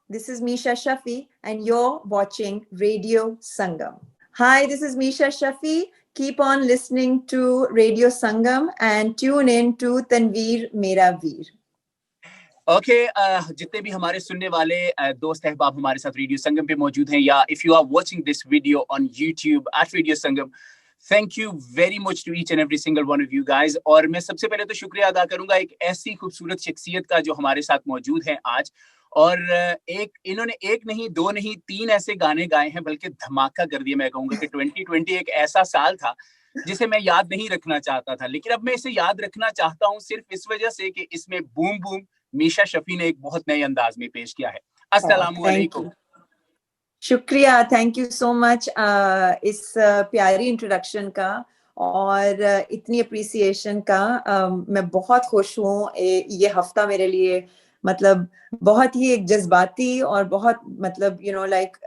This is Misha Shafi, and you're watching Radio Sangam. Hi, this is Misha Shafi. Keep on listening to Radio Sangam and tune in to Tanveer Mera Veer. Okay, जितने भी हमारे सुनने वाले दोस्त अहबाब हमारे साथ radio संगम पे मौजूद हैं या if you are watching this video on YouTube at Radio Sangam, thank you very much to each and every single one of you guys. और मैं सबसे पहले तो शुक्रिया अदा करूंगा एक ऐसी खूबसूरत शख्सियत का जो हमारे साथ मौजूद हैं आज और इन्होंने एक नहीं दो नहीं तीन ऐसे गाने गाए हैं बल्कि धमाका कर दिया। मैं कहूंगा कि 2020 एक ऐसा साल था जिसे मैं याद नहीं रखना चाहता था, लेकिन अब मैं इसे याद रखना चाहता हूं सिर्फ इस वजह से कि इसमें बूम बूम मीशा शफी ने एक बहुत नए अंदाज में पेश किया है। अस्सलामु अलैकुम। शुक्रिया, थैंक यू सो मच इस प्यारी इंट्रोडक्शन का और इतनी अप्रिसिएशन का। मैं बहुत खुश हूँ। ये हफ्ता मेरे लिए मतलब बहुत ही एक जज्बाती और बहुत मतलब लाइक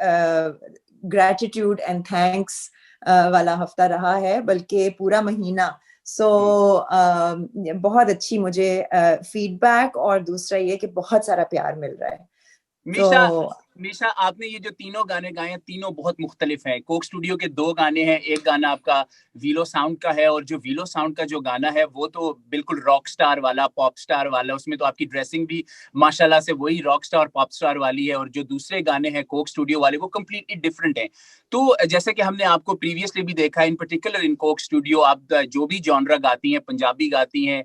ग्रैटिट्यूड एंड थैंक्स वाला हफ्ता रहा है, बल्कि पूरा महीना। बहुत अच्छी मुझे फीडबैक और दूसरा ये कि बहुत सारा प्यार मिल रहा है। मीशा, आपने ये जो तीनों गाने गाए हैं तीनों बहुत मुख्तलिफ हैं। कोक स्टूडियो के 2 गाने हैं, एक गाना आपका वीलो साउंड का है और जो वीलो साउंड का जो गाना है वो तो बिल्कुल रॉक स्टार वाला, पॉप स्टार वाला, उसमें तो आपकी ड्रेसिंग भी माशाल्लाह से वही रॉक स्टार पॉप स्टार वाली है। और जो दूसरे गाने हैं कोक स्टूडियो वाले वो कम्प्लीटली डिफरेंट हैं। तो जैसे कि हमने आपको प्रीवियसली भी देखा, इन पर्टिकुलर इन कोक स्टूडियो आप जो भी जॉनरा गाती हैं, पंजाबी गाती हैं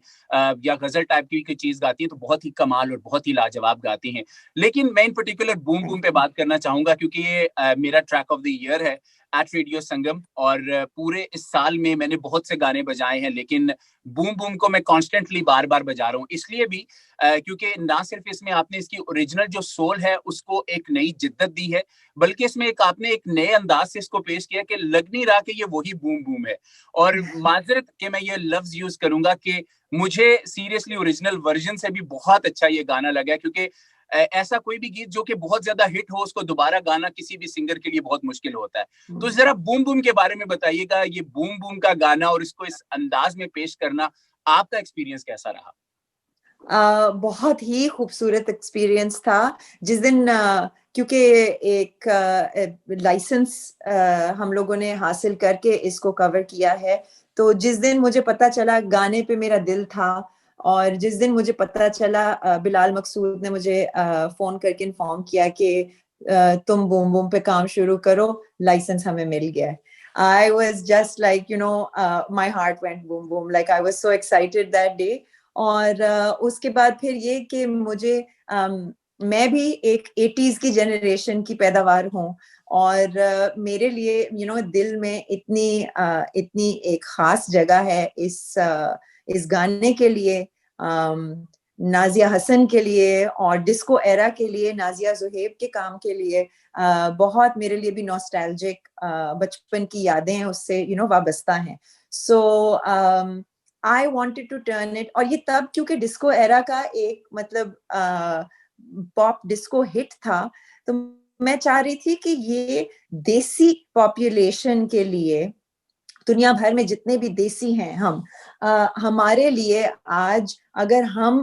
या गजल टाइप की कोई चीज गाती हैं तो बहुत ही कमाल और बहुत ही लाजवाब गाती हैं। लेकिन मैं इन पर्टिकुलर बूम बूम पे बात करना चाहूंगा क्योंकि ये मेरा ट्रैक ऑफ द ईयर है एट रेडियो संगम और पूरे इस साल में मैंने बहुत से गाने बजाए हैं, लेकिन बूम बूम को मैं कॉन्स्टेंटली बार बार बजा रहा हूँ। इसलिए भी क्योंकि ना सिर्फ इसमें आपने इसकी ओरिजिनल जो सोल है उसको एक नई जिद्दत दी है, बल्कि इसमें एक आपने एक नए अंदाज से इसको पेश किया कि लग नहीं रहा कि ये वही बूम बूम है। और माजरत के मैं ये लफ्ज यूज करूंगा कि मुझे सीरियसली ओरिजिनल वर्जन से भी बहुत अच्छा ये गाना लगा, क्योंकि ऐसा कोई भी गीत जो कि बहुत ज्यादा हिट हो उसको दोबारा गाना किसी भी सिंगर के लिए बहुत मुश्किल होता है। तो जरा बूम बूम के बारे में बताइएगा, ये बूम बूम का गाना और इसको इस अंदाज में पेश करना आपका एक्सपीरियंस कैसा रहा? बहुत ही खूबसूरत एक्सपीरियंस था जिस दिन क्योंकि एक लाइसेंस हम लोगों ने हासिल करके इसको कवर किया है। तो जिस दिन मुझे पता चला गाने पे मेरा दिल था और जिस दिन मुझे पता चला बिलाल मकसूद ने मुझे फोन करके इन्फॉर्म किया कि तुम बूम बूम पे काम शुरू करो, लाइसेंस हमें मिल गया है। I was just like, my heart went boom boom. Like I was so excited that day. और उसके बाद फिर ये कि मुझे मैं भी एक 80s की जनरेशन की पैदावार हूँ और मेरे लिए दिल में इतनी एक खास जगह है इस गाने के लिए, नाजिया हसन के लिए और डिस्को एरा के लिए, नाजिया जुहेब के काम के लिए बहुत मेरे लिए भी नॉस्टैल्जिक बचपन की यादें उससे वाबस्ता हैं। सो I wanted to turn it, और ये तब क्योंकि डिस्को एरा का एक मतलब पॉप डिस्को हिट था, तो मैं चाह रही थी कि ये देसी पॉपुलेशन के लिए, दुनिया भर में जितने भी देसी हैं हम, हमारे लिए आज अगर हम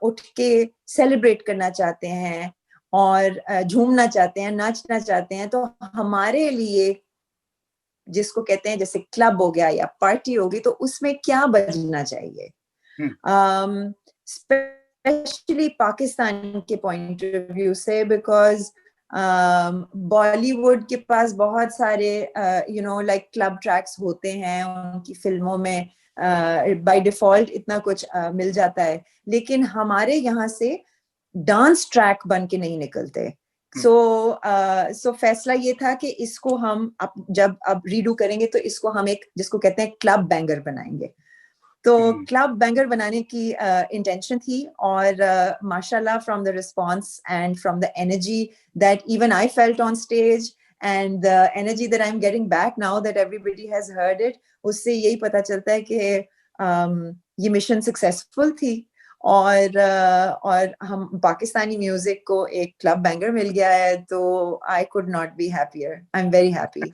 उठ के सेलिब्रेट करना चाहते हैं और झूमना चाहते हैं, नाचना चाहते हैं, तो हमारे लिए जिसको कहते हैं जैसे क्लब हो गया या पार्टी होगी, तो उसमें क्या बजना चाहिए। स्पेशली पाकिस्तान के पॉइंट ऑफ व्यू से, बिकॉज बॉलीवुड के पास बहुत सारे लाइक क्लब ट्रैक्स होते हैं, उनकी फिल्मों में बाय डिफॉल्ट इतना कुछ मिल जाता है, लेकिन हमारे यहाँ से डांस ट्रैक बन के नहीं निकलते। सो फैसला ये था कि इसको हम जब रीडू करेंगे तो इसको हम एक जिसको कहते हैं क्लब बैंगर बनाएंगे। तो क्लब बैंगर बनाने की इंटेंशन थी और माशाल्लाह from the response and from the energy that even I felt on stage and the energy that I am getting back now that everybody has heard it, उससे यही पता चलता है कि ये मिशन सक्सेसफुल थी। और हम पाकिस्तानी म्यूजिक को एक क्लब बैंगर मिल गया है, तो I could not be happier, I am very happy.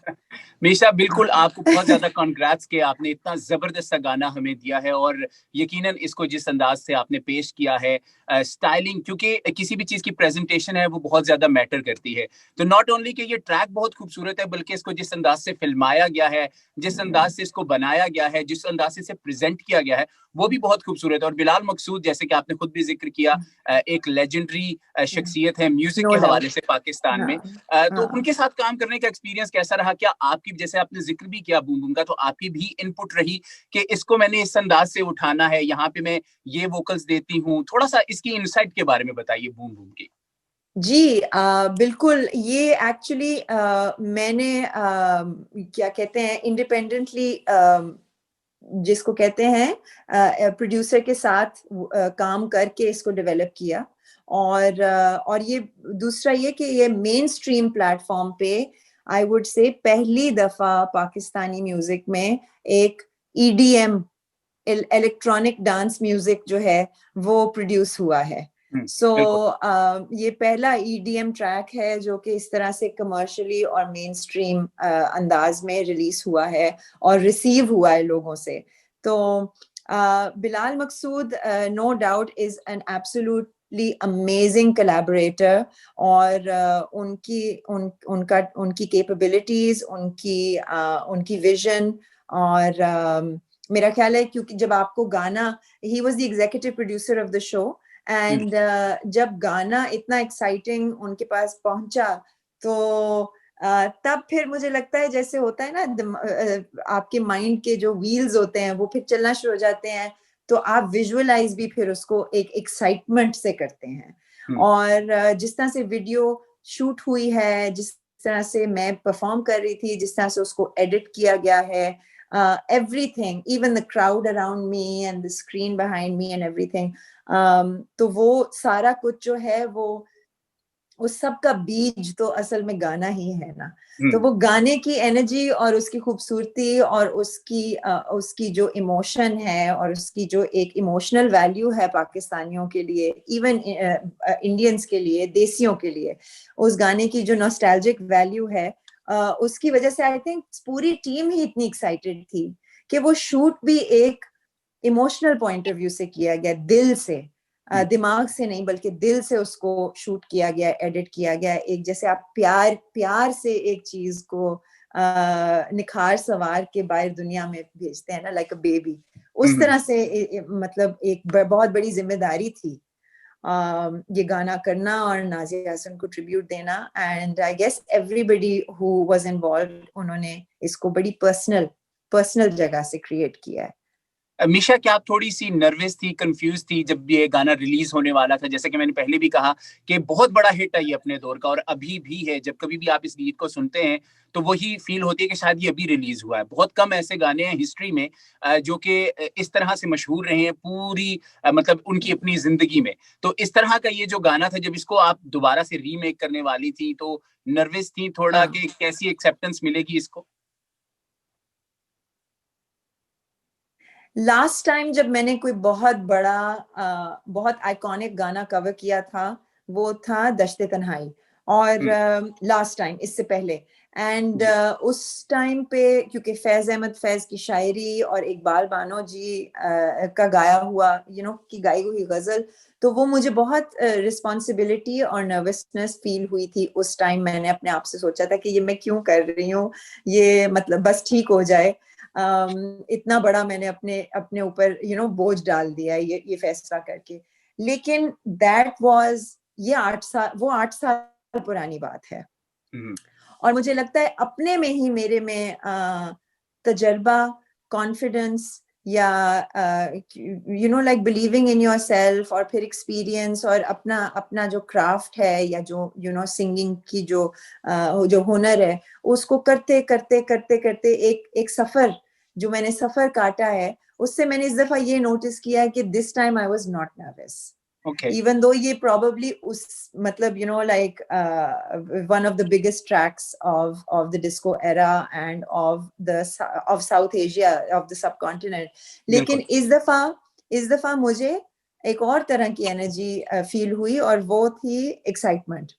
Meesha, बिल्कुल आपको बहुत ज्यादा कॉन्ग्रेट्स के आपने इतना जबरदस्त सा गाना हमें दिया है, और यकीनन इसको जिस अंदाज से आपने पेश किया है, स्टाइलिंग, क्योंकि किसी भी चीज की प्रेजेंटेशन है वो बहुत ज्यादा मैटर करती है। तो नॉट ओनली कि ये ट्रैक बहुत खूबसूरत है, बल्कि इसको जिस अंदाज से फिल्माया गया है, जिस अंदाज से इसको बनाया गया है, जिस अंदाज से इसे प्रेजेंट किया गया है, वो भी बहुत खूबसूरत है। और बिलाल मकसूद, जैसे कि आपने खुद भी जिक्र किया, एक लेजेंडरी शख्सियत है म्यूजिक के नो हवाले डाउट। से पाकिस्तान में। तो उनके साथ काम करने का एक्सपीरियंस कैसा रहा? क्या आपकी, जैसे आपने जिक्र भी किया बूम बूम का, तो आपकी भी इनपुट रही कि इसको मैंने इस अंदाज से उठाना है, यहाँ पे मैं ये वोकल्स देती हूँ? थोड़ा सा इसकी इनसाइट के बारे में बताइए बूम बूम की। जी, बिल्कुल। ये एक्चुअली मैंने क्या कहते हैं, इंडिपेंडेंटली, जिसको कहते हैं प्रोड्यूसर के साथ काम करके इसको डेवलप किया। और ये दूसरा ये कि ये मेन स्ट्रीम प्लेटफॉर्म पे आई वुड से पहली दफा पाकिस्तानी म्यूजिक में एक ईडीएम, इलेक्ट्रॉनिक डांस म्यूजिक जो है वो प्रोड्यूस हुआ है। सो ये पहला ईडीएम ट्रैक है जो कि इस तरह से कमर्शियली और मेन स्ट्रीम अंदाज में रिलीज हुआ है और रिसीव हुआ है लोगों से। तो Bilal Maqsood no doubt is an absolutely amazing collaborator, और उनकी कैपेबिलिटीज, उनकी विजन, और मेरा ख्याल है क्योंकि जब आपको गाना, he was the executive producer of the show, and जब गाना इतना एक्साइटिंग उनके पास पहुंचा, तो तब फिर मुझे लगता है जैसे होता है ना, आपके माइंड के जो व्हील्स होते हैं वो फिर चलना शुरू हो जाते हैं, तो आप विजुअलाइज भी फिर उसको एक एक्साइटमेंट से करते हैं। और जिस तरह से वीडियो शूट हुई है, जिस तरह से मैं परफॉर्म कर रही थी, जिस तरह से उसको एडिट किया गया है, everything, even the crowd around me and the screen behind me and everything, तो वो सारा कुछ जो है वो उस सब का बीज तो असल में गाना ही है ना। तो वो गाने की एनर्जी और उसकी खूबसूरती और उसकी जो इमोशन है और उसकी जो एक इमोशनल वैल्यू है पाकिस्तानियों के लिए, इवन इंडियंस के लिए, देसियों के लिए, उस गाने की जो नॉस्टैल्जिक वैल्यू है, उसकी वजह से आई थिंक पूरी टीम ही इतनी एक्साइटेड थी कि वो शूट भी एक इमोशनल पॉइंट ऑफ व्यू से किया गया, दिल से, दिमाग से नहीं बल्कि दिल से उसको शूट किया गया, एडिट किया गया। एक जैसे आप प्यार से एक चीज को निखार सवार के बाहर दुनिया में भेजते हैं ना, लाइक अ बेबी, उस तरह से मतलब एक बहुत बड़ी जिम्मेदारी थी ये गाना करना और नाज़िया हसन को ट्रिब्यूट देना। And I guess everybody who was involved, उन्होंने इसको बड़ी पर्सनल जगह से क्रिएट किया है। मीशा, क्या आप थोड़ी सी नर्वस थी, कंफ्यूज थी जब ये गाना रिलीज होने वाला था? जैसे कि मैंने पहले भी कहा कि बहुत बड़ा हिट है ये अपने दौर का, और अभी भी है। जब कभी भी आप इस गीत को सुनते हैं तो वही फील होती है कि शायद ये अभी रिलीज हुआ है। बहुत कम ऐसे गाने हैं हिस्ट्री में जो कि इस तरह से मशहूर रहे हैं पूरी मतलब उनकी अपनी जिंदगी में। तो इस तरह का ये जो गाना था, जब इसको आप दोबारा से रीमेक करने वाली थी, तो नर्वस थी थोड़ा कि कैसी एक्सेप्टेंस मिलेगी इसको? लास्ट टाइम जब मैंने कोई बहुत बड़ा बहुत आइकॉनिक गाना कवर किया था, वो था दश्ते तन्हाई, और लास्ट टाइम, इससे पहले, एंड उस टाइम पे क्योंकि फैज अहमद फैज की शायरी और इकबाल बानो जी का गाया हुआ, की गाई हुई गजल, तो वो मुझे बहुत रिस्पॉन्सिबिलिटी और नर्वसनेस फील हुई थी उस टाइम। मैंने अपने आप से सोचा था कि ये मैं क्यों कर रही हूँ, ये मतलब बस ठीक हो जाए। इतना बड़ा मैंने अपने ऊपर बोझ डाल दिया ये फैसला करके। लेकिन दैट वाज ये 8 साल पुरानी बात है, और मुझे लगता है अपने में ही मेरे में तजर्बा, कॉन्फिडेंस, या like believing in your self, और फिर एक्सपीरियंस, और अपना जो क्राफ्ट है या जो सिंगिंग की जो हुनर है, उसको करते करते करते करते एक सफर, जो मैंने सफर काटा है, उससे मैंने इस दफा ये नोटिस किया है कि this time I was not nervous. Even though ये probably मतलब like one of the biggest tracks of the disco era and of South Asia, of the subcontinent, लेकिन इस दफा मुझे एक और तरह की एनर्जी फील हुई, और वो थी एक्साइटमेंट।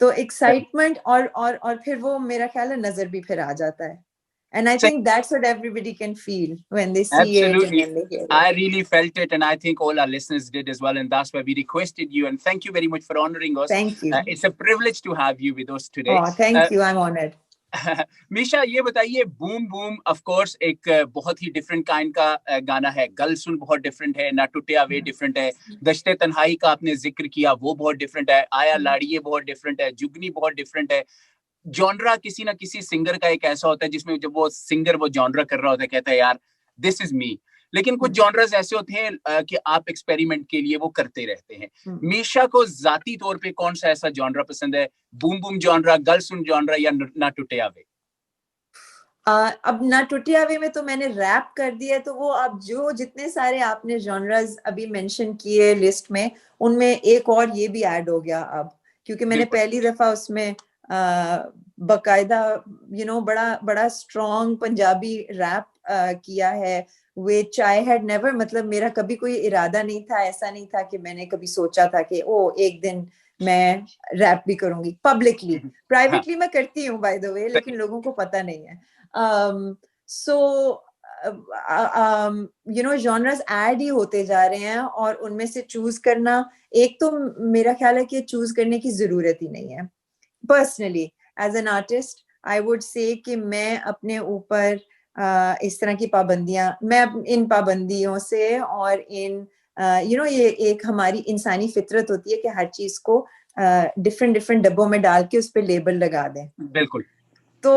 तो एक्साइटमेंट और फिर वो मेरा ख्याल है नजर भी फिर आ जाता है। And I think that's what everybody can feel when they see it and Absolutely. when they hear it. I really felt it, and I think all our listeners did as well, and that's why we requested you. And thank you very much for honoring us. Thank you. It's a privilege to have you with us today. Oh, thank you. I'm honored. Misha, ये बताइए, boom boom of course एक बहुत ही different kind का गाना है, गल सुन बहुत different है, ना टूटे अवे डिफरेंट है, दश्ते तन्हाई का आपने जिक्र किया वो बहुत डिफरेंट है, आया लाड़िए बहुत डिफरेंट है, जुगनी बहुत डिफरेंट है। जॉनरा किसी ना किसी सिंगर का एक ऐसा होता है जिसमें जब वो सिंगर वो जॉनरा कर रहा होता है, कहता है यार दिस इज मी। लेकिन कुछ जॉनर्स ऐसे होते हैं कि आप एक्सपेरिमेंट के लिए वो करते रहते हैं। मीशा को जाती तौर पे कौन सा ऐसा जॉनरा पसंद है? बूम बूम जॉनरा, गल सुन जॉनरा, या ना टूटे आवे? अब ना टूटे आवे में तो मैंने रैप कर दिया, तो वो अब जो जितने सारे आपने जॉनरास अभी मेंशन किए लिस्ट में, उनमें एक और ये भी ऐड हो गया अब, क्योंकि मैंने पहली दफा उसमें बकायदा बड़ा स्ट्रॉन्ग पंजाबी रैप किया है, which I had never, मतलब मेरा कभी कोई इरादा नहीं था, ऐसा नहीं था कि मैंने कभी सोचा था कि एक दिन मैं रैप भी करूंगी पब्लिकली। प्राइवेटली मैं करती हूँ बाय द वे, लेकिन लोगों को पता नहीं है। जॉनर्स ऐड ही होते जा रहे हैं, और उनमें से चूज करना, एक तो मेरा ख्याल है कि चूज करने की जरूरत ही नहीं है। Personally as an artist I would say कि मैं अपने ऊपर इस तरह की पाबंदियां, मैं इन पाबंदियों से और इन ये एक हमारी इंसानी फितरत होती है कि हर चीज को डिफरेंट डिफरेंट डब्बों में डाल के उस पर लेबल लगा दें। बिल्कुल। तो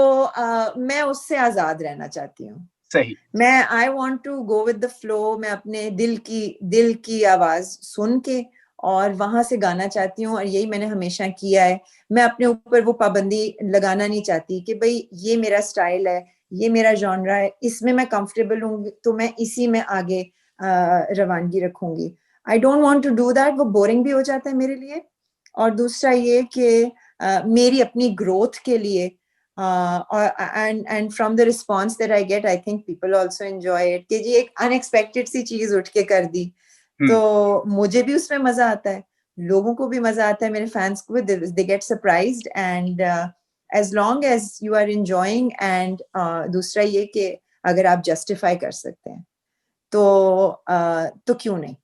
मैं उससे आजाद रहना चाहती हूँ। सही। मैं I want to go with the flow. मैं अपने दिल की आवाज सुन के और वहां से गाना चाहती हूँ, और यही मैंने हमेशा किया है। मैं अपने ऊपर वो पाबंदी लगाना नहीं चाहती कि भाई ये मेरा स्टाइल है, ये मेरा जॉनरा है, इसमें मैं कंफर्टेबल हूँ तो मैं इसी में आगे रवानगी रखूंगी। I don't want to do that, वो बोरिंग भी हो जाता है मेरे लिए। और दूसरा ये कि मेरी अपनी ग्रोथ के लिए and from the response that I get, I think people also enjoy it कि जी एक अनएक्सपेक्टेड सी चीज उठ के कर दी, तो मुझे भी उसमें मजा आता है, लोगों को भी मजा आता है, मेरे फैंस को भी, they get surprised, and as long as you are enjoying, and दूसरा ये कि अगर आप जस्टिफाई कर सकते हैं तो क्यों नहीं।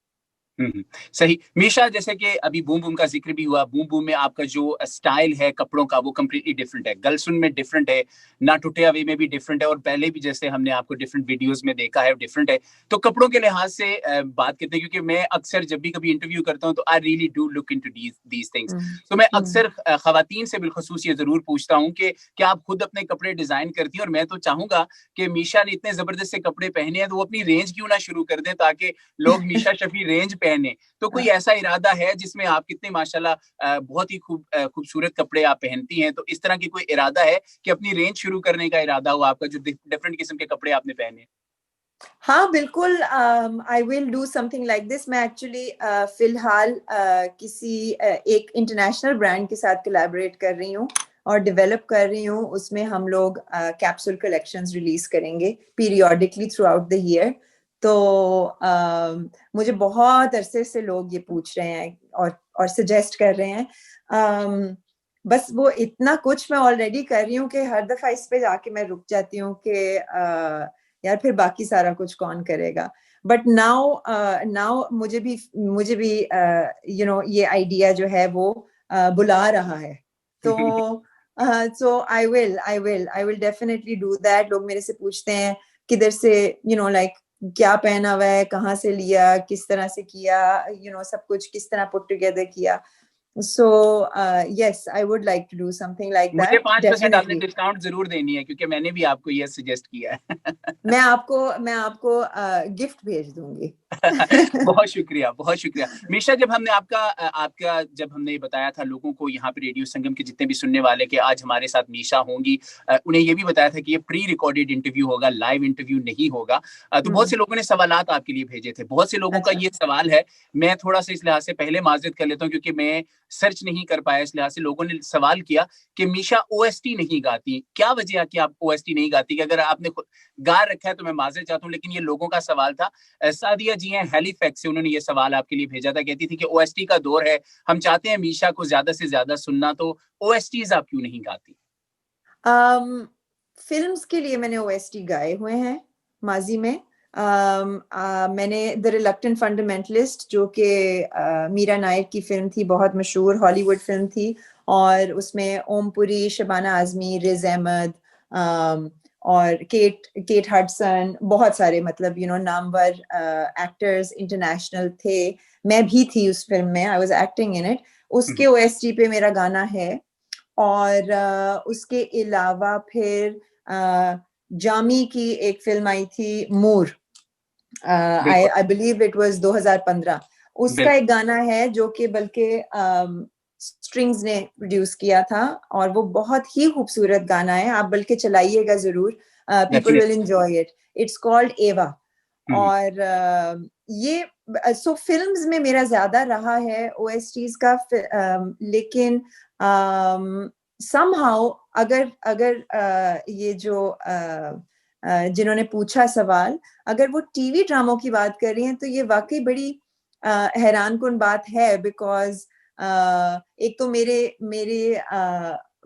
सही। मीशा, जैसे कि अभी बूम बूम का जिक्र भी हुआ, बूम बूम में आपका जो स्टाइल है कपड़ों का वो कंप्लीटली डिफरेंट है, गलसुन में डिफरेंट है, ना टूटे अवे में भी डिफरेंट है, और पहले भी जैसे हमने आपको डिफरेंट वीडियोस में देखा है डिफरेंट है। तो कपड़ों के लिहाज से बात करते हैं, क्योंकि मैं अक्सर जब भी कभी इंटरव्यू करता हूँ तो I really do look into these things. तो मैं अक्सर खवातीन से बिलखुसूस ये जरूर पूछता हूँ कि क्या आप खुद अपने कपड़े डिजाइन करती हैं? और मैं तो चाहूंगा कि मीशा ने इतने जबरदस्त से कपड़े पहने हैं तो वो अपनी रेंज क्यों ना शुरू कर दें, ताकि लोग मीशा शफी रेंज पहने। तो कोई ऐसा इरादा है जिसमें आप कितने माशाल्लाह बहुत ही खूबसूरत कपड़े आप पहनती हैं, तो इस तरह की कोई इरादा है कि अपनी रेंज शुरू करने का इरादा हो आपका, जो डिफरेंट किस्म के कपड़े आपने पहने? हाँ बिल्कुल, I will do something like this. मैं एक्चुअली फिलहाल किसी एक इंटरनेशनल ब्रांड के साथ कोलैबोरेट कर रही हूँ और डेवलप कर रही हूँ। उसमें हम लोग कैप्सूल कलेक्शंस रिलीज करेंगे periodically through out the year. तो मुझे बहुत अरसे से लोग ये पूछ रहे हैं और सजेस्ट कर रहे हैं। बस वो इतना कुछ मैं ऑलरेडी कर रही हूँ कि हर दफा इस पे जाके मैं रुक जाती हूँ कि यार फिर बाकी सारा कुछ कौन करेगा। बट नाउ मुझे भी ये आइडिया जो है वो बुला रहा है। तो so I will definitely do that. लोग मेरे से पूछते हैं किधर से लाइक क्या पहना हुआ है, कहाँ से लिया, किस तरह से किया, सब कुछ किस तरह पुट टुगेदर किया। So yes, I would like to do something like that. मुझे 5% आपने डिस्काउंट जरूर देनी है, क्योंकि मैंने भी आपको ये सजेस्ट किया है। मैं आपको गिफ्ट भेज दूंगी। बहुत शुक्रिया, बहुत शुक्रिया। मीशा, जब हमने आपका जब हमने बताया था लोगों को, यहाँ पे रेडियो संगम के जितने भी सुनने वाले कि आज हमारे साथ मीशा होंगी, उन्हें ये भी बताया था कि ये प्री रिकॉर्डेड इंटरव्यू होगा, लाइव इंटरव्यू नहीं होगा। तो बहुत से लोगों ने सवालात आपके लिए भेजे थे। बहुत से लोगों का ये सवाल है, मैं थोड़ा सा इस लिहाज से पहले माजरत कर लेता हूँ, क्योंकि मैं सर्च नहीं कर पाया, इस लिहाज से लोगों ने सवाल किया कि मीशा ओएसटी नहीं गाती, क्या वजह है कि आप ओएसटी नहीं गाती? कि अगर आपने गा रखा है तो मैं माजरे चाहता हूँ, लेकिन ये लोगों का सवाल था। सादिया जी हैं हैलीफैक्स से, उन्होंने ये सवाल आपके लिए भेजा था, कहती थी कि ओएसटी का दौर है, हम चाहते हैं मीशा को ज्यादा से ज्यादा सुनना, तो ओएसटीज आप क्यों नहीं गाती? फिल्म्स के लिए मैंने ओएसटी गाए हुए हैं माजी में। मैंने द रिलक्टेंट फंडामेंटलिस्ट, जो कि मीरा नायक की फिल्म थी, बहुत मशहूर हॉलीवुड फिल्म थी, और उसमें ओमपुरी, शबाना आजमी, रिज अहमद और केट हडसन, बहुत सारे मतलब नामवर एक्टर्स इंटरनेशनल थे। मैं भी थी उस फिल्म में, I was acting in it. उसके ओएसटी पे मेरा गाना है। और उसके अलावा फिर जामी की एक फिल्म आई थी, मूर, आई बिलीव इट वाज 2015, उसका एक गाना है जो कि बल्कि स्ट्रिंग्स ने प्रोड्यूस किया था, और वो बहुत ही खूबसूरत गाना है, आप बल्कि चलाइएगा जरूर, people will enjoy it. It's called एवा। और ये सो फिल्म्स में मेरा ज्यादा रहा है ओएसटीज का, लेकिन somehow अगर अगर ये जो जिन्होंने पूछा सवाल, अगर वो टीवी ड्रामों की बात कर रही हैं, तो ये वाकई बड़ी हैरान कुन बात है, बिकॉज एक तो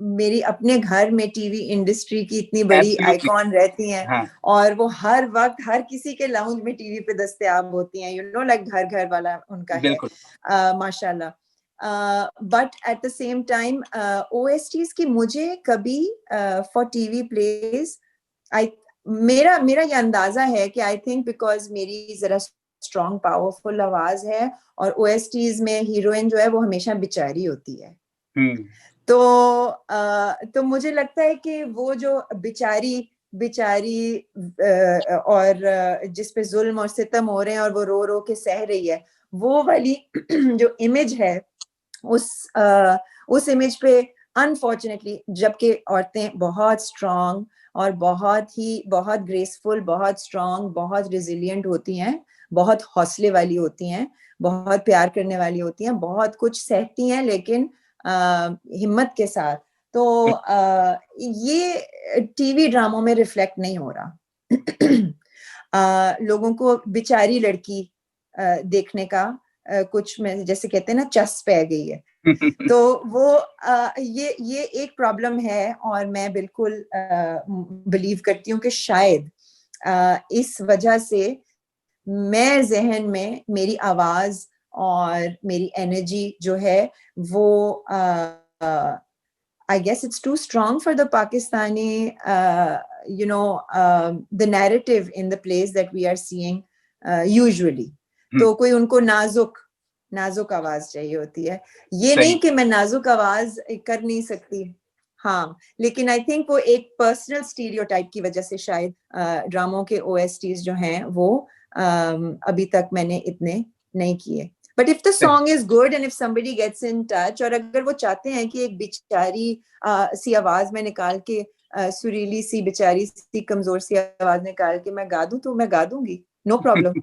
मेरी अपने घर में टीवी इंडस्ट्री की इतनी बड़ी आइकॉन रहती हैं, हाँ. और वो हर वक्त हर किसी के लाउंज में टीवी पे दस्तयाब होती हैं, लाइक घर घर वाला उनका है, माशाल्लाह। But at the same time OSTs की मुझे कभी फॉर टीवी प्लेस मेरा ये अंदाजा है कि आई थिंक बिकॉज मेरी जरा स्ट्रॉन्ग पावरफुल आवाज है, और ओएसटीज में हीरोइन जो है वो हमेशा बेचारी होती है। तो मुझे लगता है कि वो जो बेचारी और जिस पे जुल्म और सितम हो रहे हैं और वो रो रो के सह रही है, वो वाली जो इमेज है, उस इमेज पे अनफॉर्चुनेटली, जबकि औरतें बहुत स्ट्रांग और बहुत ग्रेसफुल, बहुत स्ट्रांग, बहुत रेजिलिएंट होती हैं, बहुत हौसले वाली होती हैं, बहुत प्यार करने वाली होती हैं, बहुत कुछ सहती हैं, लेकिन हिम्मत के साथ। तो ये टीवी ड्रामों में रिफ्लेक्ट नहीं हो रहा। लोगों को बेचारी लड़की देखने का कुछ में, जैसे कहते हैं ना, चस पै गई है। तो वो ये एक प्रॉब्लम है, और मैं बिल्कुल बिलीव करती हूँ कि शायद इस वजह से मैं जहन में मेरी आवाज और मेरी एनर्जी जो है वो I guess it's too strong for the Pakistani, the narrative in the plays that we are seeing usually. तो कोई उनको नाजुक आवाज चाहिए होती है। ये नहीं कि मैं नाजुक आवाज कर नहीं सकती, हाँ, लेकिन आई थिंक वो एक पर्सनल स्टीरियोटाइप की वजह से शायद ड्रामों के ओएसटीज जो हैं वो अभी तक मैंने इतने नहीं किए। But if the song is good and if somebody gets in touch, और अगर वो चाहते हैं कि एक बेचारी सी आवाज में निकाल के, सुरीली सी बेचारी सी कमजोर सी आवाज निकाल के मैं गा दूं, तो मैं गा दूंगी, नो प्रॉब्लम।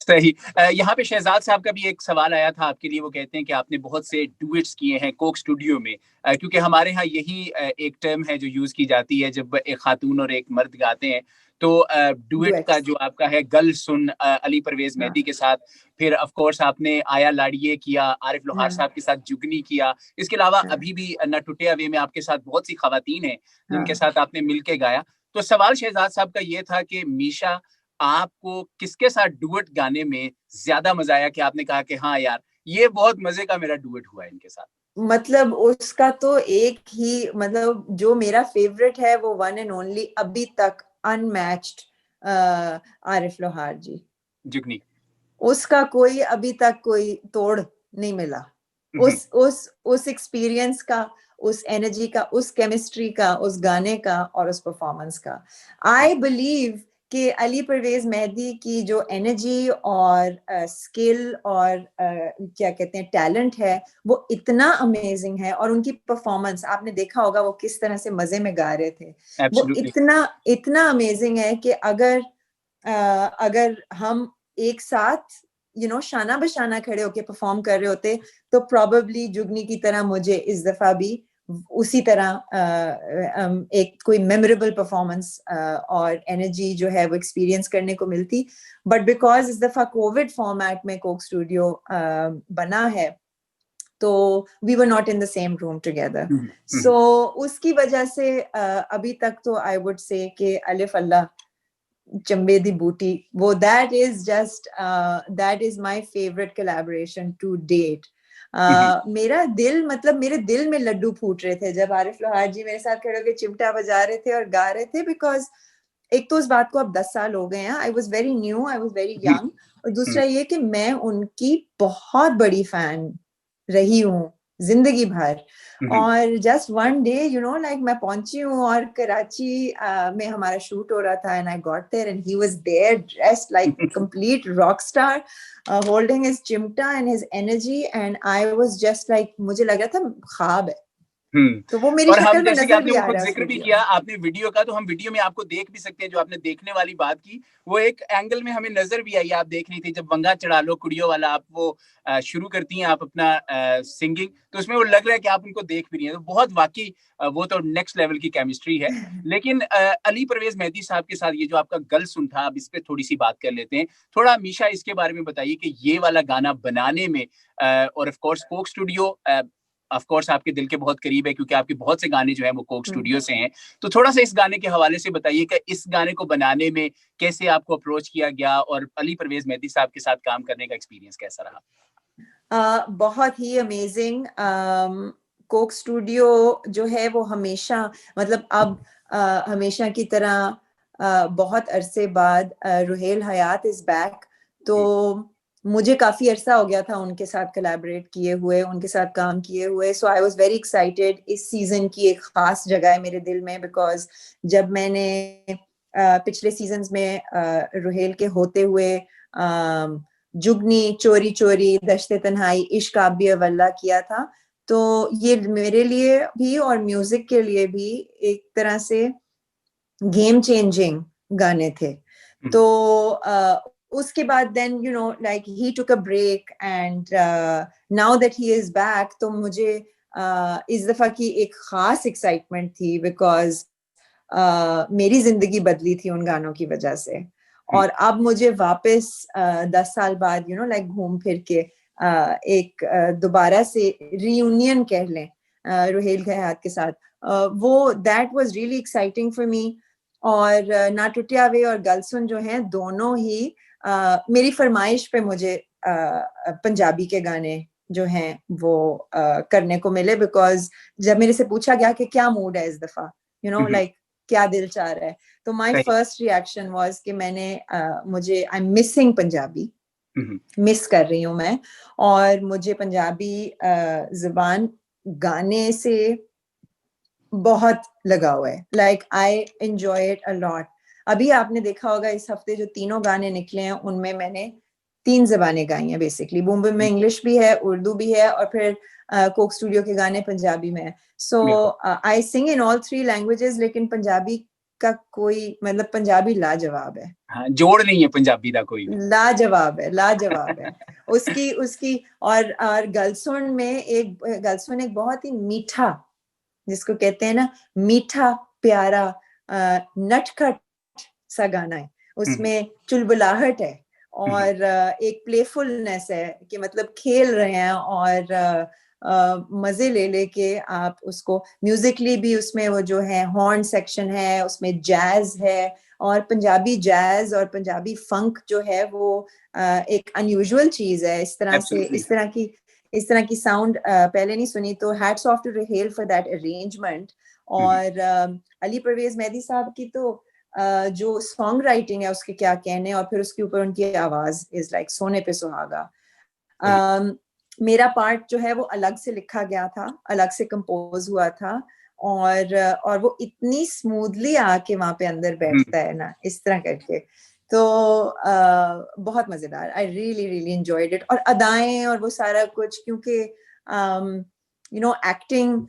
सही। यहाँ पे शहजाद साहब का भी एक सवाल आया था आपके लिए, वो कहते हैं कि आपने बहुत से डुएट्स किए हैं कोक स्टूडियो में, क्योंकि हमारे यहाँ यही एक टर्म है जो यूज की जाती है जब एक खातून और एक मर्द गाते हैं, तो डुएट का जो आपका है, गल सुन अली परवेज मेहदी के साथ, फिर ऑफ कोर्स आपने आया लाड़िए किया, आरिफ लोहार साहब के साथ जुगनी किया, इसके अलावा अभी भी न टूटे अवे में आपके साथ बहुत सी खवातीन हैं जिनके साथ आपने मिलके गाया। तो सवाल शहजाद साहब का ये था कि मीशा, आपको किसके साथ डुएट गाने में ज्यादा मजा आया कि आपने कहा कि हाँ यार, ये बहुत मजे का मेरा डुएट हुआ है इनके साथ? मतलब उसका तो एक ही, मतलब जो मेरा फेवरेट है वो वन एंड ओनली, अभी तक अनमैच्ड, आरिफ लोहार जी, जुगनी। उसका कोई अभी तक कोई तोड़ नहीं मिला। उस एक्सपीरियंस का, उस एनर्जी का, उस केमिस्ट्री का, उस गाने का और उस परफॉर्मेंस का। आई बिलीव कि अली परवेज मेहदी की जो एनर्जी और स्किल और क्या कहते हैं टैलेंट है, वो इतना अमेजिंग है, और उनकी परफॉर्मेंस आपने देखा होगा वो किस तरह से मजे में गा रहे थे। वो इतना अमेजिंग है कि अगर हम एक साथ शाना बशाना खड़े होके परफॉर्म कर रहे होते तो probably जुगनी की तरह मुझे इस दफा भी उसी तरह एक कोई मेमोरेबल परफॉर्मेंस और एनर्जी जो है वो एक्सपीरियंस करने को मिलती, बट बिकॉज इस दफा कोविड फॉर्मेट में कोक स्टूडियो बना है तो we were not in the same room together, so उसकी वजह से अभी तक तो आई वुड से कि अलिफ अल्लाह चंबे दी बूटी वो that is my favourite collaboration to date. मेरा दिल मतलब मेरे दिल में लड्डू फूट रहे थे जब आरिफ लोहार जी मेरे साथ खड़े होकर चिमटा बजा रहे थे और गा रहे थे, बिकॉज एक तो उस बात को अब 10 साल हो गए हैं, I was very new, I was very young, और दूसरा ये कि मैं उनकी बहुत बड़ी फैन रही हूँ जिंदगी भर। और जस्ट वन डे लाइक मैं पहुंची हूँ और कराची में हमारा शूट हो रहा था and I got there and he was there dressed like complete rock star, holding his चिमटा and his energy, and I was just like मुझे लग रहा था ख्वाब है। तो वो मेरी और शक्ल हम में जैसे कि नजर आपने भी वो आ खुद रहा है जिक्र भी वीडियो किया आपने वीडियो का, तो हम वीडियो में आपको देख भी सकते हैं जो आपने देखने वाली बात की, वो एक एंगल में हमें नजर भी आई, आप देख रही थी जब बंगा चढ़ा लो कुड़ियों वाला आप वो शुरू करती हैं आप अपना सिंगिंग, तो उसमें वो लग रहा है कि आप उनको देख भी रही हैं, तो बहुत वाकई वो तो नेक्स्ट लेवल की केमिस्ट्री है। लेकिन अली परवेज मेहदी साहब के साथ ये जो आपका गल सुन था, अब इस पे थोड़ी सी बात कर लेते हैं। थोड़ा मीशा इसके बारे में बताइए कि ये वाला गाना बनाने में और of course Coke studio of course आपके दिल के बहुत करीब है क्योंकि आपके बहुत से गाने जो हैं वो कोक स्टूडियो से हैं, तो थोड़ा सा इस गाने के हवाले से बताइए कि इस गाने को बनाने में कैसे आपको अप्रोच किया गया और अली परवेज मेहदी साहब के साथ काम करने का एक्सपीरियंस कैसा रहा? बहुत ही अमेजिंग। कोक स्टूडियो जो है वो हमेशा मतलब अब हमेशा की तरह बहुत अरसे बाद रुहेल हयात इज बैक, तो मुझे काफी अरसा हो गया था उनके साथ कोलैबोरेट किए हुए, उनके साथ काम किए हुए, सो आई वाज वेरी एक्साइटेड। इस सीजन की एक खास जगह है मेरे दिल में, बिकॉज जब मैंने पिछले सीजन्स में रुहेल के होते हुए जुगनी, चोरी चोरी, दश्ते तन्हाई, इश्क आबिया वल्ला किया था, तो ये मेरे लिए भी और म्यूजिक के लिए भी एक तरह से गेम चेंजिंग गाने थे। तो उसके बाद then like he took a break and now that he is back, तो मुझे इस दफा की एक खास एक्साइटमेंट थी बिकॉज मेरी जिंदगी बदली थी उन गानों की वजह से, और अब मुझे वापस 10 साल बाद लाइक घूम फिर के एक दोबारा से रियूनियन कह लें रुहेल हयात के साथ, वो that was really exciting for me. और ना टुटिया वे और गलसुन जो हैं दोनों ही मेरी फरमाइश पे मुझे पंजाबी के गाने जो हैं वो करने को मिले, बिकॉज जब मेरे से पूछा गया कि क्या मूड है इस दफा, लाइक क्या दिल चाह रहा है, तो माय फर्स्ट रिएक्शन वाज कि मुझे I am missing Punjabi, miss कर रही हूँ मैं, और मुझे पंजाबी जुबान गाने से बहुत लगा हुआ है, like I enjoy it a lot. अभी आपने देखा होगा इस हफ्ते जो तीनों गाने निकले हैं उनमें मैंने 3 ज़बानें गाई हैं बेसिकली, बूम बूम में इंग्लिश भी है, उर्दू भी है, और फिर कोक स्टूडियो के गाने पंजाबी में है। सो आई सिंग इन ऑल 3 लैंग्वेजेस, लेकिन पंजाबी का कोई मतलब पंजाबी लाजवाब है। हाँ, जोड़ नहीं है पंजाबी का कोई भी, लाजवाब है, लाजवाब है। उसकी और गलसुन एक बहुत ही मीठा, जिसको कहते हैं ना मीठा प्यारा नटखट सा गाना है, उसमें चुलबुलाहट है और एक प्लेफुलनेस है कि मतलब खेल रहे हैं और मजे ले लेके आप उसको, म्यूजिकली भी उसमें वो जो है हॉर्न सेक्शन है, उसमें जैज है, और पंजाबी जैज और पंजाबी फंक जो है वो एक अनयूजुअल चीज है। इस तरह की साउंड पहले नहीं सुनी, तो hats off to Rohail for that arrangement. और अली परवेज मेहदी साहब की तो जो सॉन्ग राइटिंग है उसके क्या कहने, और फिर उसके ऊपर उनकी आवाज इज लाइक सोने पे सुहागा। मेरा पार्ट जो है वो अलग से लिखा गया था, अलग से कंपोज हुआ था, और वो इतनी स्मूथली आके वहां पे अंदर बैठता है ना इस तरह करके, तो बहुत मजेदार। I really really enjoyed it, और अदाएं और वो सारा कुछ, क्योंकि एक्टिंग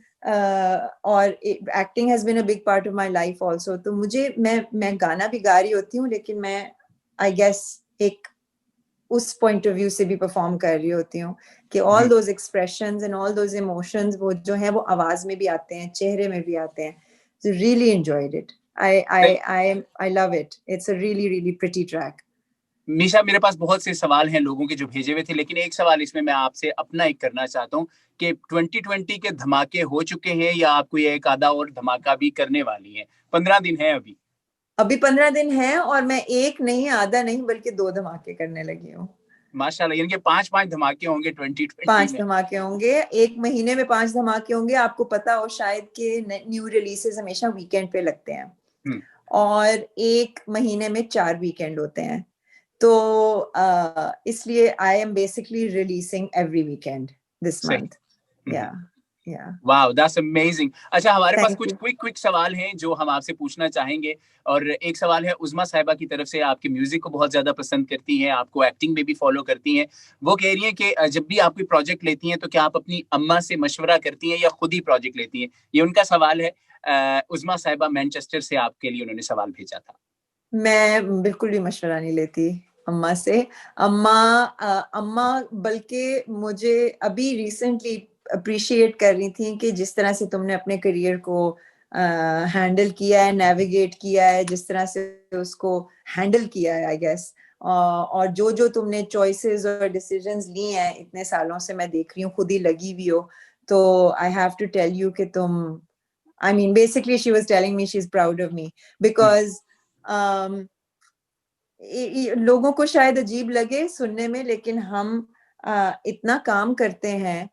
और acting has been a big part of my life also, तो मुझे मैं गाना भी गा रही होती हूँ, लेकिन मैं आई गेस एक उस पॉइंट ऑफ व्यू से भी परफॉर्म कर रही होती हूँ कि all those expressions and all those emotions वो जो है वो आवाज में भी आते हैं, चेहरे में भी आते हैं. So really enjoyed it. I love it. It's a really pretty track. Misha, मेरे पास बहुत से सवाल हैं लोगों के जो भेजे हुए थे, लेकिन एक सवाल इसमें मैं आपसे अपना एक करना चाहता हूँ कि 2020 के धमाके हो चुके हैं या आप कोई एक आधा और धमाका भी करने वाली हैं? 15 दिन है अभी 15 दिन है और मैं एक नहीं, आधा नहीं, बल्कि 2 धमाके करने लगी हूँ. माशाल्लाह, यानी कि 5 धमाके होंगे 2020 5 में. धमाके होंगे, एक महीने में 5 धमाके होंगे. आपको पता हो शायद कि न्यू रिलीजेस हमेशा वीकेंड पे लगते हैं और एक महीने में 4 वीकेंड होते हैं. तो इसलिए I am basically releasing every weekend this month. या वाओ, दैट्स अमेजिंग. अच्छा, हमारे पास थैंक कुछ यू. क्विक सवाल हैं जो हम आपसे पूछना चाहेंगे. और एक सवाल है उज़मा साहिबा की तरफ से. आपके म्यूजिक को बहुत ज्यादा पसंद करती हैं, आपको एक्टिंग में भी फॉलो करती हैं. वो कह रही हैं कि जब भी आप कोई प्रोजेक्ट लेती हैं तो क्या आप अपनी अम्मा से मशवरा करती हैं या खुद ही प्रोजेक्ट लेती हैं? ये उनका सवाल है. उज़मा साहिबा मैनचेस्टर से आपके लिए उन्होंने सवाल भेजा था. मैं बिल्कुल भी मशवरा नहीं लेती अम्मा से. अम्मा बल्कि मुझे अभी रिसेंटली अप्रिशिएट कर रही थी कि जिस तरह से तुमने अपने करियर को हैंडल किया है, नेविगेट किया है, जिस तरह से उसको हैंडल किया है आई गेस, और जो जो तुमने चॉइसेस और डिसीजंस लिए हैं इतने सालों से मैं देख रही हूँ, खुद ही लगी हुई हो. तो I have to tell you कि तुम, I mean, basically, she was telling me she's proud of me because लोगों को शायद अजीब लगे सुनने में, लेकिन हम इतना काम करते हैं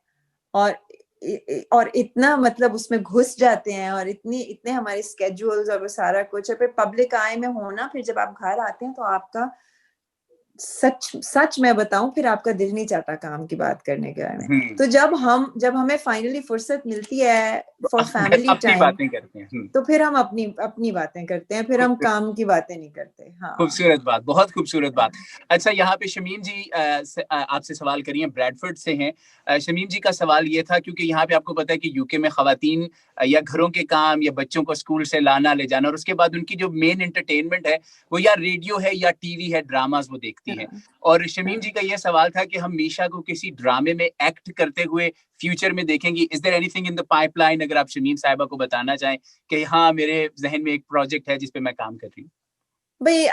और इतना मतलब उसमें घुस जाते हैं और इतने हमारे स्केड्यूल्स और वो सारा कुछ है. फिर पब्लिक आई में होना, फिर जब आप घर आते हैं तो आपका सच मैं बताऊं, फिर आपका दिल नहीं चाहता काम की बात करने के बारे में. तो जब हमें फाइनली फुर्सत मिलती है फॉर फैमिली अपनी टाइम, बातें करते हैं. तो फिर हम अपनी बातें करते हैं, फिर हम काम की बातें नहीं करते. हाँ, खूबसूरत बात, बहुत खूबसूरत बात. अच्छा, यहाँ पे शमीम जी आपसे सवाल करिए, ब्रैडफोर्ड से हैं. शमीम जी का सवाल ये था, क्योंकि यहाँ पे आपको पता है कि यूके में खवातीन या घरों के काम या बच्चों को स्कूल से लाना ले जाना और उसके बाद उनकी जो मेन एंटरटेनमेंट है वो या रेडियो है या टीवी है, ड्रामाज वो देखती हैं. और शमीम जी का ये सवाल था कि हम मीशा को किसी ड्रामे में एक्ट करते हुए फ्यूचर में देखेंगे. Is there anything in the pipeline? अगर आप शमीम साहिबा को बताना चाहें कि हाँ, मेरे जहन में एक प्रोजेक्ट है जिसपे मैं काम कर रही हूँ. भाई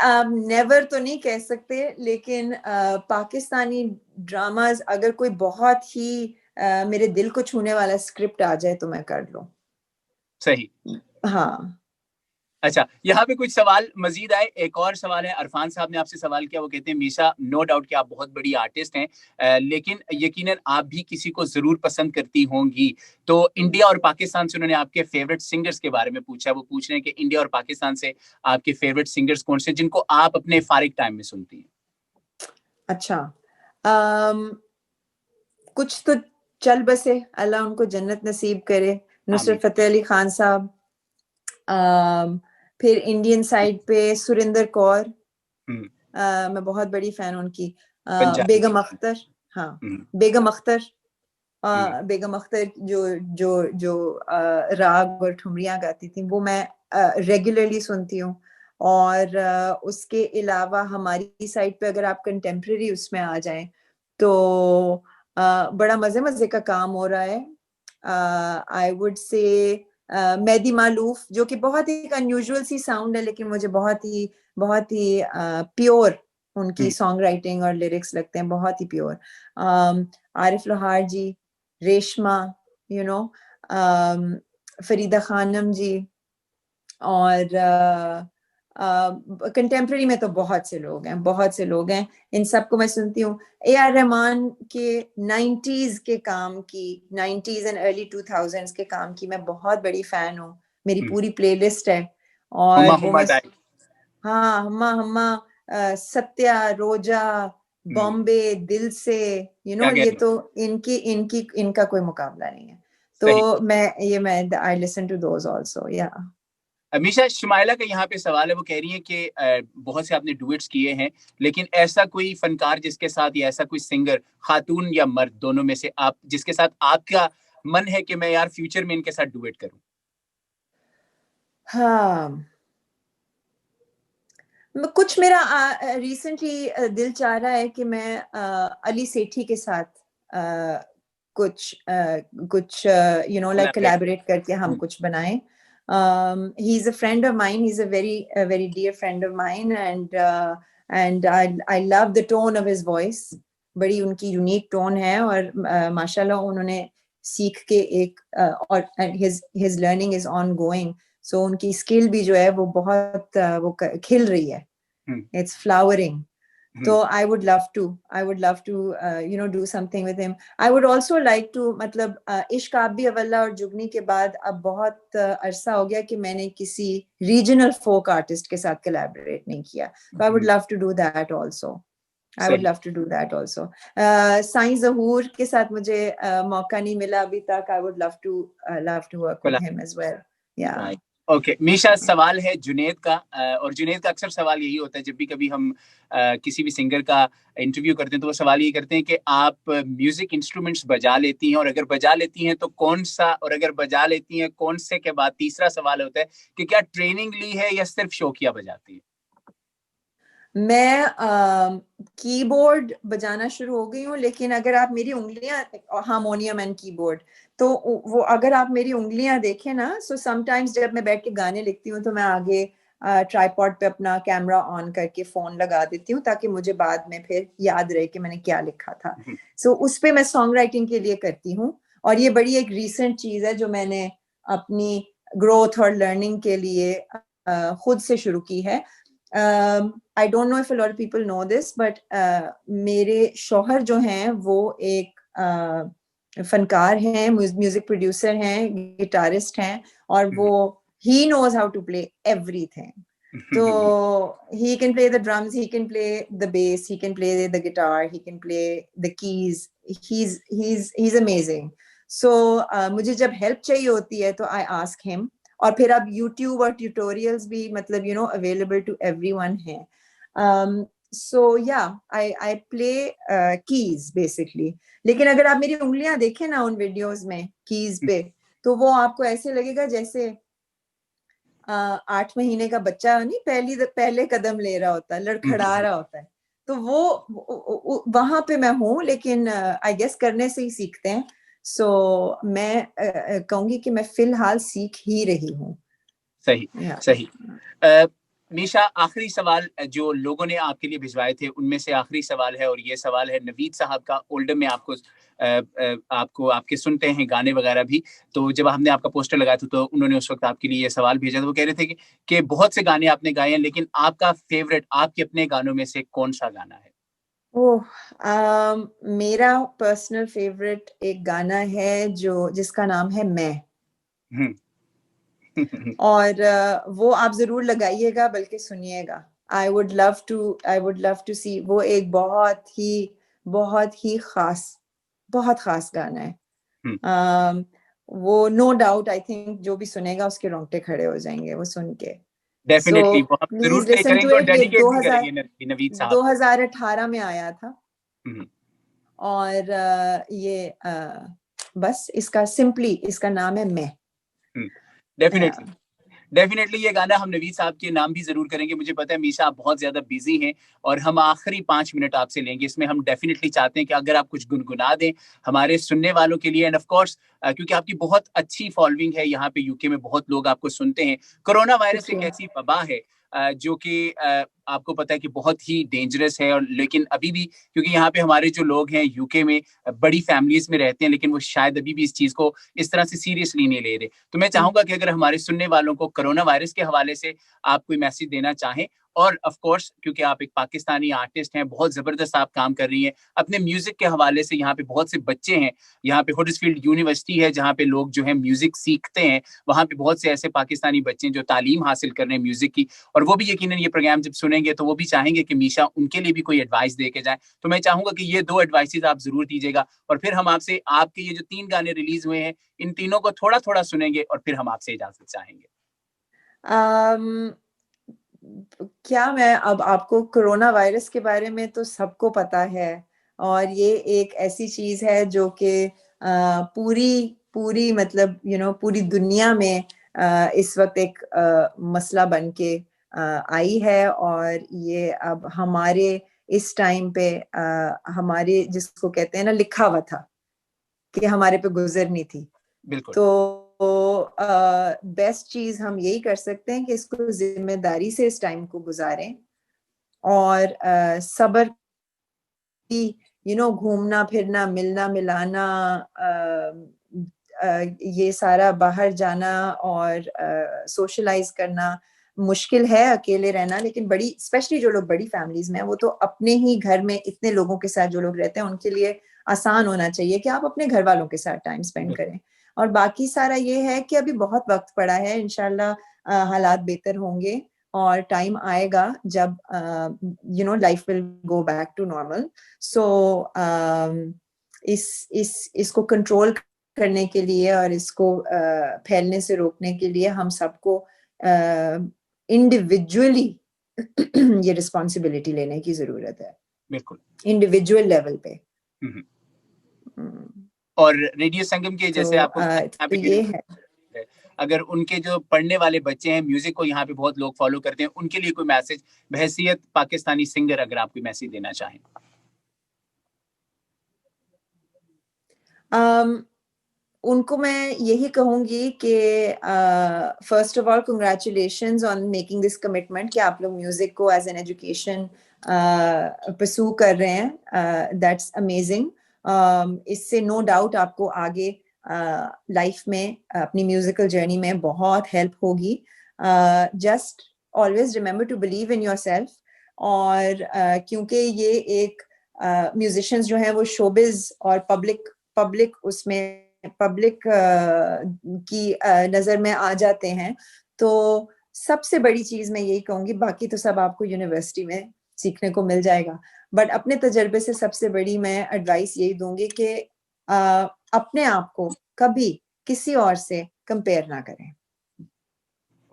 नेवर तो नहीं कह सकते, लेकिन पाकिस्तानी ड्रामाज अगर कोई बहुत ही मेरे दिल को छूने वाला स्क्रिप्ट आ जाए तो मैं कर लूं. सही. हाँ. अच्छा, यहाँ पे कुछ सवाल मजीद आए. एक और सवाल है, अरफान साहब ने आपसे सवाल किया. वो कहते हैं, मीशा, नो डाउट कि आप बहुत बड़ी आर्टिस्ट हैं, लेकिन यकीनन आप भी किसी को जरूर पसंद करती होंगी. तो इंडिया और पाकिस्तान से उन्होंने आपके फेवरेट सिंगर्स के बारे में पूछा. वो पूछ रहे हैं कि इंडिया और पाकिस्तान से आपके फेवरेट सिंगर्स कौन से, जिनको आप अपने फारिग टाइम में सुनती हैं? अच्छा, कुछ तो चल बसे, अल्लाह उनको जन्नत नसीब करे. नुसरत फतेह अली खान साहब. फिर इंडियन साइड पे सुरिंदर कौर, मैं बहुत बड़ी फैन उनकी. बेगम अख्तर. हाँ, बेगम अख्तर. बेगम अख्तर जो जो जो राग और ठुमरियाँ गाती थी वो मैं रेगुलरली सुनती हूँ. और उसके अलावा हमारी साइड पे अगर आप कंटेम्प्रेरी उसमें आ जाएं तो बड़ा मजे मजे का काम हो रहा है. आई वुड से मेहदी मालूफ, जो कि बहुत ही अनयूजुअल सी साउंड है, लेकिन मुझे बहुत ही प्योर उनकी सॉन्ग राइटिंग और लिरिक्स लगते हैं, बहुत ही प्योर. आरिफ लोहार जी, रेशमा, यू नो, फरीदा खानम जी. और कंटेम्प्रेरी में तो बहुत से लोग हैं. इन सबको मैं सुनती हूँ. ए आर रहमान के 90s के काम की, 90s एंड अर्ली 2000s के काम की मैं बहुत बड़ी फैन हूँ. मेरी पूरी प्लेलिस्ट है. और वो मैं, हाँ, हम्मा हम्मा, सत्या, रोजा, बॉम्बे, दिल से, यू नो, ये तो इनका कोई मुकाबला नहीं है. तो मैं I listen to those also. या मीशा, शुमाइला का यहाँ पे सवाल है. वो कह रही है कि बहुत से आपने डुएट्स किए हैं, लेकिन ऐसा कोई फनकार जिसके साथ, या ऐसा कोई सिंगर, खातून या मर्द, दोनों में से आप जिसके साथ आपका मन है कि मैं यार फ्यूचर में इनके साथ डुएट करूं? हाँ, कुछ मेरा रिसेंटली दिल चाह रहा है कि मैं अली सेठी के साथ कुछ यू नो लाइक कोलैबोरेट करके हम कुछ बनाएं. He is a friend of mine. He's a very dear friend of mine, and I love the tone of his voice. बड़ी उनकी यूनिक टोन है और माशाल्लाह उन्होंने सीख के एक और his learning is ongoing. So उनकी स्किल भी जो है वो बहुत वो खिल रही है. It's flowering. So I would love to you know do something with him. I would also like to मतलब इश्क आप भी अवल्ला और जुगनी के बाद अब बहुत अरसा हो गया कि मैंने किसी रीजनल फोक आर्टिस्ट के साथ कोलैबोरेट नहीं किया. So I would love to do that also. I would love to do that also. Sai ज़हूर के साथ मुझे मौका नहीं मिला अभी तक. I would love to work with him as well. Yeah. Okay Meesha, सवाल है जुनेद का, और जुनेद का अक्सर सवाल यही होता है जब भी कभी हम किसी भी सिंगर का इंटरव्यू करते हैं तो वो सवाल यही करते हैं कि आप म्यूजिक इंस्ट्रूमेंट्स बजा लेती हैं, और अगर बजा लेती हैं तो कौन सा, और अगर बजा लेती हैं कौन से के बाद तीसरा सवाल होता है कि क्या ट्रेनिंग ली है या सिर्फ शौकिया बजाती है. मैं कीबोर्ड बजाना शुरू हो गई हूँ, लेकिन अगर आप मेरी उंगलियां, हारमोनियम एंड कीबोर्ड, तो वो अगर आप मेरी उंगलियां देखें ना, सो समटाइम्स जब मैं बैठ के गाने लिखती हूँ तो मैं आगे ट्राइपॉड पे अपना कैमरा ऑन करके फोन लगा देती हूँ ताकि मुझे बाद में फिर याद रहे कि मैंने क्या लिखा था. सो उस पे मैं सॉन्ग राइटिंग के लिए करती हूँ, और ये बड़ी एक रीसेंट चीज है जो मैंने अपनी ग्रोथ और लर्निंग के लिए खुद से शुरू की है. I don't know if a lot of people know this, but मेरे शौहर जो हैं वो एक फनकार हैं, म्यूजिक प्रोड्यूसर हैं, गिटारिस्ट हैं, और वो he knows how to play everything. So he can play the drums, he can play the bass, he can play the guitar, he can play the keys. He's amazing. So मुझे जब help चाहिए होती है तो I ask him. और फिर अब YouTube और ट्यूटोरियल्स भी मतलब you know available to everyone है. So yeah, I play keys basically. लेकिन अगर आप मेरी उंगलियां देखें ना उन वीडियोस में कीज पे, तो वो आपको ऐसे लगेगा जैसे 8 महीने का बच्चा नहीं पहले कदम ले रहा होता है, लड़खड़ा रहा होता है. तो वो वहां पे मैं हूँ, लेकिन आई गेस करने से ही सीखते हैं. सो मैं कहूंगी कि मैं फिलहाल सीख ही रही हूँ. सही सही. मीशा, आखिरी सवाल जो लोगों ने आपके लिए भिजवाए थे उनमें से आखिरी सवाल है, और ये सवाल है नवीद साहब का. ओल्डम में आपको आपके सुनते हैं गाने वगैरह भी, तो जब हमने आपका पोस्टर लगाया था तो उन्होंने उस वक्त आपके लिए ये सवाल भेजा था. वो कह रहे थे कि बहुत से गाने आपने गाए हैं, लेकिन आपका फेवरेट आपके अपने गानों में से कौन सा गाना है? मेरा पर्सनल फेवरेट एक गाना है जिसका नाम है मैं. और वो आप जरूर लगाइएगा, बल्कि सुनिएगा. I would love to see. वो एक बहुत ही बहुत खास गाना है. वो नो डाउट आई थिंक जो भी सुनेगा उसके रोंगटे खड़े हो जाएंगे वो सुन के. Definitely please listen to it. ये नवीद साहब 2018 में आया था, और ये बस इसका नाम है मैं. डेफिनेटली ये गाना हम नवीद साहब के नाम भी जरूर करेंगे. मुझे पता है मीशा आप बहुत ज्यादा बिजी हैं, और हम आखिरी 5 मिनट आपसे लेंगे. इसमें हम डेफिनेटली चाहते हैं कि अगर आप कुछ गुनगुना दें हमारे सुनने वालों के लिए, एंड ऑफ कोर्स क्योंकि आपकी बहुत अच्छी फॉलोइंग है यहाँ पे यूके में, बहुत लोग आपको सुनते हैं. कोरोना वायरस एक ऐसी वबा है जो कि आपको पता है कि बहुत ही डेंजरस है, और लेकिन अभी भी क्योंकि यहाँ पे हमारे जो लोग हैं यूके में बड़ी फैमिलीज में रहते हैं, लेकिन वो शायद अभी भी इस चीज को इस तरह से सीरियसली नहीं ले रहे. तो मैं चाहूंगा कि अगर हमारे सुनने वालों को कोरोना वायरस के हवाले से आप कोई मैसेज देना चाहें, और ऑफ कोर्स क्योंकि आप एक पाकिस्तानी आर्टिस्ट हैं, बहुत जबरदस्त आप काम कर रही हैं अपने म्यूजिक के हवाले से. यहाँ पे बहुत से बच्चे हैं, यहाँ पे हडर्सफील्ड यूनिवर्सिटी है जहाँ पे लोग जो है म्यूजिक सीखते हैं, वहाँ पे बहुत से ऐसे पाकिस्तानी बच्चे हैं जो तालीम हासिल कर रहे हैं म्यूजिक की, और वो भी यकीनन ये प्रोग्राम जब सुनेंगे तो वो भी चाहेंगे कि मीशा उनके लिए भी कोई एडवाइस दे के जाए. तो मैं चाहूंगा कि ये 2 एडवाइसेस आप जरूर दीजिएगा, और फिर हम आपसे आपके ये जो 3 गाने रिलीज हुए हैं इन तीनों को थोड़ा थोड़ा सुनेंगे, और फिर हम आपसे इजाजत चाहेंगे. क्या मैं अब आपको कोरोना वायरस के बारे में तो सबको पता है, और ये एक ऐसी चीज है जो कि पूरी मतलब पूरी दुनिया में इस वक्त एक मसला बन के आई है, और ये अब हमारे इस टाइम पे हमारे जिसको कहते हैं ना लिखा हुआ था कि हमारे पे गुजरनी थी। बिल्कुल। तो बेस्ट चीज हम यही कर सकते हैं कि इसको जिम्मेदारी से इस टाइम को गुजारें, और सब्र की घूमना फिरना मिलना मिलाना, ये सारा बाहर जाना और सोशलाइज करना मुश्किल है, अकेले रहना, लेकिन बड़ी स्पेशली जो लोग बड़ी फैमिलीज में हैं वो तो अपने ही घर में इतने लोगों के साथ जो लोग रहते हैं उनके लिए आसान होना चाहिए कि आप अपने घर वालों के साथ टाइम स्पेंड करें। और बाकी सारा ये है कि अभी बहुत वक्त पड़ा है, इंशाल्लाह हालात बेहतर होंगे और टाइम आएगा जब life will go back to normal. So इसको कंट्रोल करने के लिए और इसको फैलने से रोकने के लिए हम सबको इंडिविजुअली ये रिस्पॉन्सिबिलिटी लेने की जरूरत है, बिल्कुल इंडिविजुअल लेवल पे। और रेडियो संगम के जैसे आपको तो ये है, अगर उनके जो पढ़ने वाले बच्चे हैं, म्यूजिक को यहाँ पे बहुत लोग फॉलो करते हैं, उनके लिए कोई मैसेज बहैसियत पाकिस्तानी सिंगर अगर आप कोई मैसेज देना चाहें? उनको मैं यही कहूंगी कि first of all congratulations on making this commitment कि आप लोग म्यूजिक को एज एन एजुकेशन परस्यू कर रहे हैं। That's amazing. इससे नो डाउट आपको आगे लाइफ में अपनी म्यूजिकल जर्नी में बहुत हेल्प होगी। Just always remember to believe in yourself, और क्योंकि ये एक म्यूजिशियंस जो हैं वो शोबिज और पब्लिक उसमें पब्लिक की नजर में आ जाते हैं, तो सबसे बड़ी चीज मैं यही कहूंगी, बाकी तो सब आपको यूनिवर्सिटी में सीखने को मिल जाएगा, बट अपने तजर्बे से सबसे बड़ी मैं एडवाइस यही दूंगी कि अपने आप को कभी किसी और से कंपेयर ना करें।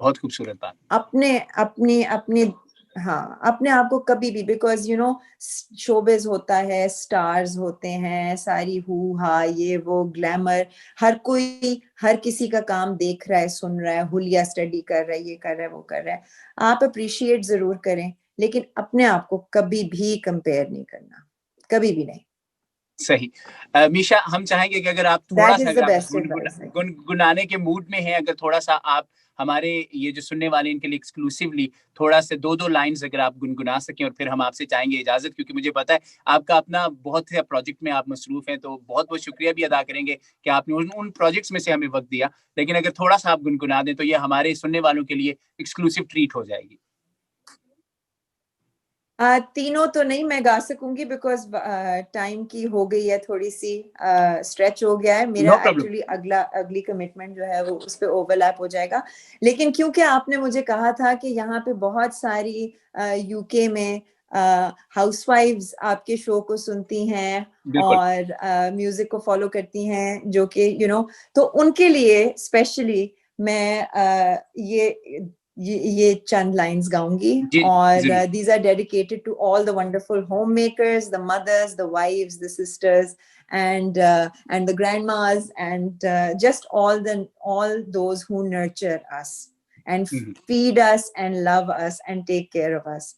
बहुत खूबसूरत बात। अपने अपनी अपनी हाँ, अपने आप को कभी भी, बिकॉज शोबिज होता है, स्टार्स होते हैं, सारी हु हा ये वो ग्लैमर, हर कोई हर किसी का काम देख रहा है, सुन रहा है, हुलिया स्टडी कर रहा है, ये कर रहा है, वो कर रहा है। आप अप्रिशिएट जरूर करें, लेकिन अपने आप को कभी भी कंपेयर नहीं करना, कभी भी नहीं। सही। मीशा, हम चाहेंगे कि अगर आप थोड़ा दैट सा इज द अगर आप बेस्ट एडवाइस। गुनगुनाने के मूड में हैं, अगर थोड़ा सा आप हमारे ये जो सुनने वाले इनके लिए एक्सक्लूसिवली थोड़ा से 2-2 लाइन्स अगर आप गुनगुना सकें, और फिर हम आपसे चाहेंगे इजाजत, क्योंकि मुझे पता है आपका अपना बहुत से प्रोजेक्ट में आप मसरूफ हैं, तो बहुत-बहुत शुक्रिया भी अदा करेंगे कि आपने उन प्रोजेक्ट्स में से हमें वक्त दिया। लेकिन अगर थोड़ा सा आप गुनगुना दें तो ये हमारे सुनने वालों के लिए एक्सक्लूसिव ट्रीट हो जाएगी। तीनों तो नहीं मैं गा सकूंगी, बिकॉज टाइम की हो गई है, थोड़ी सी स्ट्रेच हो गया है मेरा। No problem. एक्चुअली अगली कमिटमेंट जो है वो उस पे ओवरलैप हो जाएगा, लेकिन क्योंकि आपने मुझे कहा था कि यहाँ पे बहुत सारी यूके में हाउसवाइफ्स आपके शो को सुनती हैं और म्यूजिक को फॉलो करती हैं, जो कि तो उनके लिए स्पेशली मैं ये चंद लाइंस गाऊंगी, और these are dedicated to all the wonderful homemakers, the mothers, the wives, the sisters, and the grandmas, and just all those who nurture us and feed us and love us and take care of us.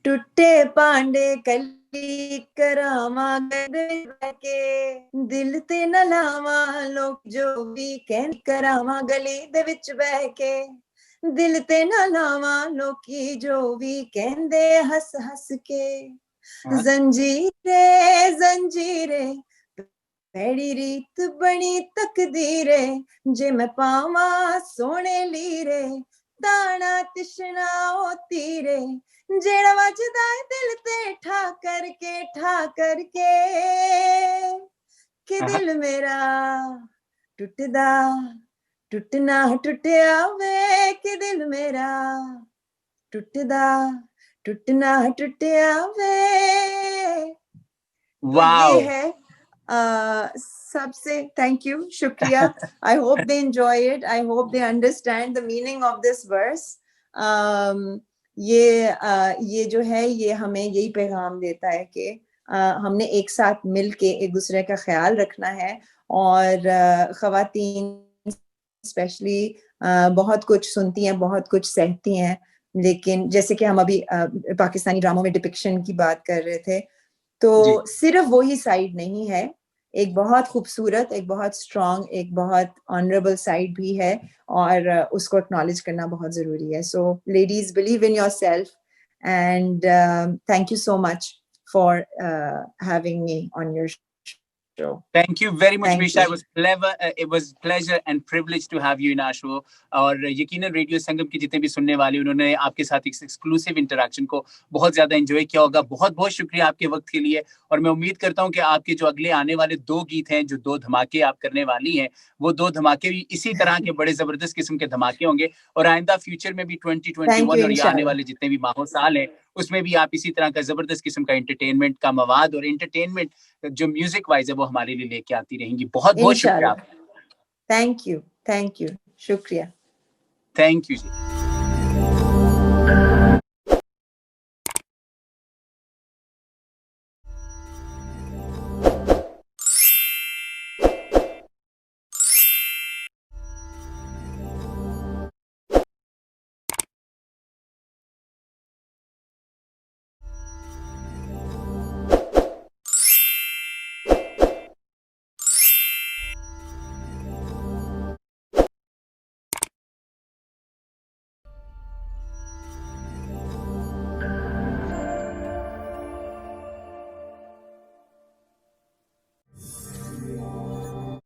टूटे पांडे कली करावा के दिल ते न लावा लोग जो भी कह करावा गली दे विच बह के दिल ते न लावा लोकी जो भी कहंदे हस हस के जंजीरे जंजीरे पैड़ी रीत बनी तकदीरे जे मैं पावा सोने लीरे ताना तिशना ओ तीरे जेड़ा वजदा है दिल ते ठा करके कि दिल मेरा टूटदा टूटना टूटिया वे कि दिल मेरा टूटदा टूटना टूटिया वे। तो ये है सबसे थैंक यू, शुक्रिया। I hope they enjoy it, I hope they understand the meaning of this verse. ये जो है ये हमें यही पैगाम देता है कि हमने एक साथ मिल के एक दूसरे का ख्याल रखना है और ख़वातीन स्पेशली बहुत कुछ सुनती हैं, बहुत कुछ सहती हैं, लेकिन जैसे कि हम अभी पाकिस्तानी ड्रामों में डिपिक्शन की बात कर रहे थे, तो सिर्फ वही साइड नहीं है, एक बहुत खूबसूरत, एक बहुत स्ट्रॉन्ग, एक बहुत ऑनरेबल साइड भी है, और उसको एक्नॉलेज करना बहुत जरूरी है. So ladies, believe in yourself, and thank you so much for having me on your show. Thank you very much, Thank Misha. you. It was pleasure and privilege to have you in our show. और यकीनन radio संगम के जितने भी सुनने वाले, उन्होंने आपके साथ एक एक्सक्लूसिव इंटरेक्शन को बहुत ज्यादा एंजॉय किया होगा. बहुत बहुत शुक्रिया आपके वक्त के लिए, और मैं उम्मीद करता हूं कि आपके जो अगले आने वाले 2 गीत हैं, जो 2 धमाके आप करने वाली हैं, वो 2 धमाके भी इसी तरह के बड़े जबरदस्त किस्म के धमाके होंगे. और आइंदा फ्यूचर में भी 2021 और ये आने वाले जितने भी माह साल हैं, उसमें भी आप इसी तरह का जबरदस्त किस्म का एंटरटेनमेंट का मवाद और एंटरटेनमेंट जो म्यूजिक वाइज है वो हमारे लिए लेके आती रहेंगी. बहुत बहुत शुक्रिया. थैंक यू, शुक्रिया. Thank you ji.